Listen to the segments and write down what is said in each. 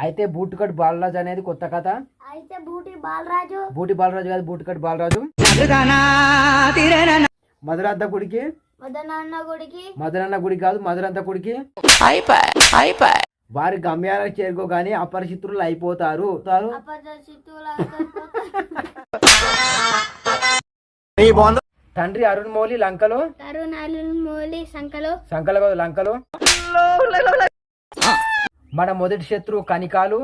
అయితే బూటుకట్ బాలరాజు అనేది కొత్త కథ. అయితే బూటి బాలరాజు కాదు, బూటుకట్ బాలరాజు. మధురాంత గుడికి మదనన్న గుడి కాదు, మధురంత గుడికి వారి గమ్యాలకు చేరుకోగానే అపరిచితులు అయిపోతారు. తండ్రి అరుణ్మౌళి లంకలో లంకలో మన మొదటి శత్రువు కనికాలు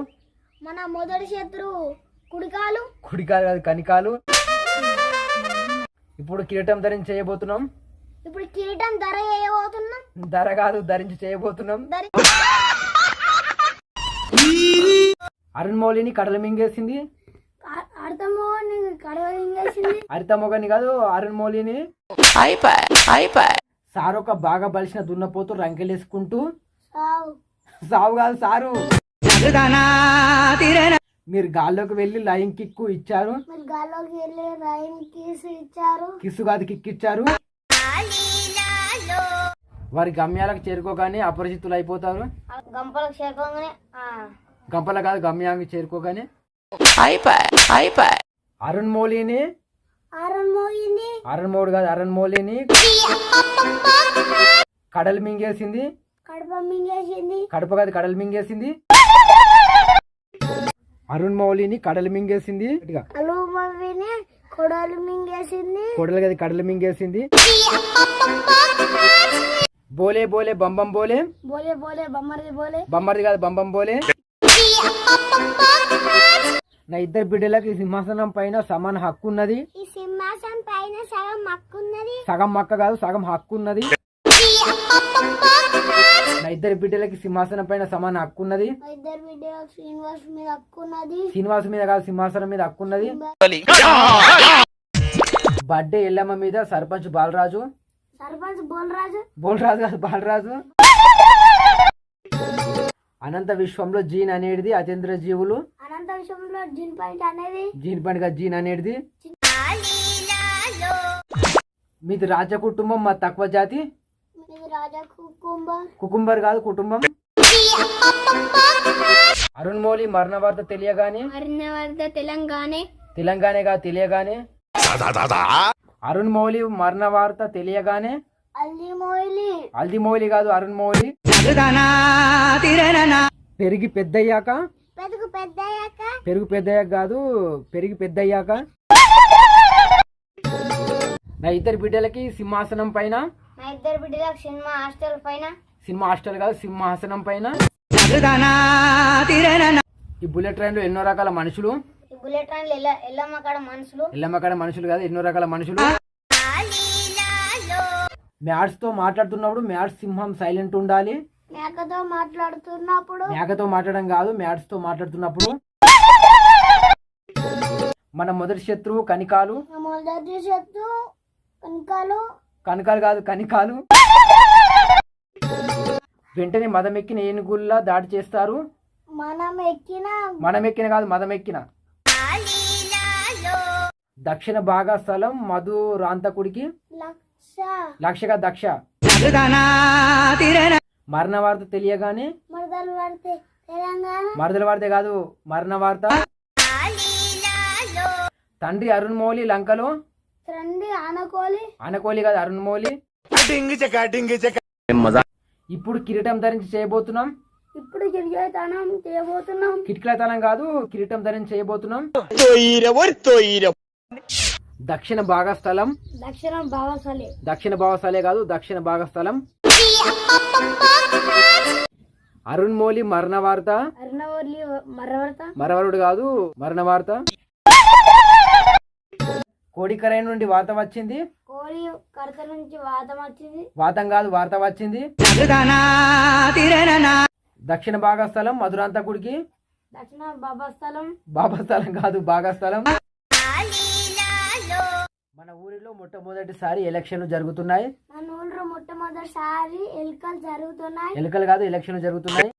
కుడికాలు కాదు కనికాలు. ఇప్పుడు కిరీటం ధరించి చేయబోతున్నాం. ధర కాదు ధరించి చేయబోతున్నాం. అరుణ్మౌళిని కడల మింగేసింది. హరితమోగని కాదు అరుణ్మౌళిని. సారు ఒక బాగా బలిసిన దున్నపోతూ రంకెలేసుకుంటూ సావు కాదు సారు. మీరు గాల్లోకి వెళ్ళి లైన్ కిక్కు ఇచ్చారు. కిస్సు కాదు కిక్ ఇచ్చారు. వారి గమ్యాలకు చేరుకోగానే అపరిచితులు అయిపోతారు. గంపల కాదు గమ్యానికి చేరుకోగానే అరుణ్మౌళిని కాదు అరుణ్మౌళిని కడలు మింగేసింది. కడప కాదు కడలు మింగేసింది. అరుణ్మౌళిని కడలు మింగేసింది. కొడలు కాదు కడలు మింగేసింది. బోలే బోలే బంబం బోలే బొమ్మరిది కాదు బంబం బోలే. నా ఇద్దరు బిడ్డలకి సింహాసనం పైన సమాన హక్కు ఉన్నది. సగం మక్క కాదు సగం హక్కు ఉన్నది. నా ఇద్దరు బిడ్డలకి సింహాసనం పైన సమాన హక్కు ఉన్నది. శ్రీనివాస్ మీద కాదు సింహాసనం మీద హక్కు ఉన్నది. బర్త్డే ఎల్లమ్మ మీద సర్పంచ్ బాలరాజు బోల్రాజు కాదు బాలరాజు. అనంత విశ్వంలో జీన్ అనేది అతీంద్ర జీవులు. జీన్ పాయింట్ కాదు జీన్ అనేది. మీది రాజ కుటుంబం మా తక్కువ జాతి. కుకుంబర్ కాదు కుటుంబం. అరుణ్మౌళి మరణ వార్త తెలియగానే తెలంగాణ కాదు తెలియగానే. అరుణ్మౌళి మరణ వార్త తెలియగానే అల్దిమౌళి కాదు అరుణ్మౌళి. పెరిగి పెద్దయ్యాక కాదు పెరిగి పెద్దయ్యాక. నా ఇద్దరు బిడ్డలకి సింహాసనం పైన సినిమా హాస్టల్ కాదు సింహాసనం పైన. ఈ బుల్లెట్ ట్రైన్ లో ఎన్నో రకాల మనుషులు. ఎల్లమ్మ కాడ మనుషులు కాదు ఎన్నో రకాల మనుషులు. మ్యాట్స్ తో మాట్లాడుతున్నప్పుడు మ్యాట్స్ సింహం సైలెంట్ ఉండాలి. మేకతో మాట్లాడడం కాదు మ్యాట్స్ తో మాట్లాడుతున్నప్పుడు. మన మొదటి శత్రువు కనికాలు కాదు కనికాలు. వెంటనే మదమెక్కిన ఏనుగుల్లా దాడి చేస్తారు. మనమెక్కిన కాదు మదమెక్కిన. దక్షిణ భాగ స్థలం మధురాంతకుడికి లక్షగా దక్ష. మరణ వార్త తెలియగానే మరదల వార్త కాదు మరణ వార్త. తండ్రి అరుణ్మౌళి లంకలో అనకోలి కాదు అరుణ్మౌళి. ఇప్పుడు కిరీటం ధరించి చేయబోతున్నాం. కిటికీలతనం కాదు కిరీటం ధరించి చేయబోతున్నాం. దక్షిణ భాగస్థలం దక్షిణ భాగస్థలే కాదు దక్షిణ భాగస్థలం. అరుణ్మౌళి మరణ వార్త మరవరుడు కాదు మరణ వార్త. కోడికరై నుండి వాత వచ్చింది. వాతం కాదు వార్త వచ్చింది. దక్షిణ భాగస్థలం మధురాంతకుడికి బాబాస్థలం కాదు భాగస్థలం. మన ఊరిలో మొట్టమొదటిసారి ఎలక్షన్లు జరుగుతున్నాయి. ఎలుకలు కాదు ఎలక్షన్లు జరుగుతున్నాయి.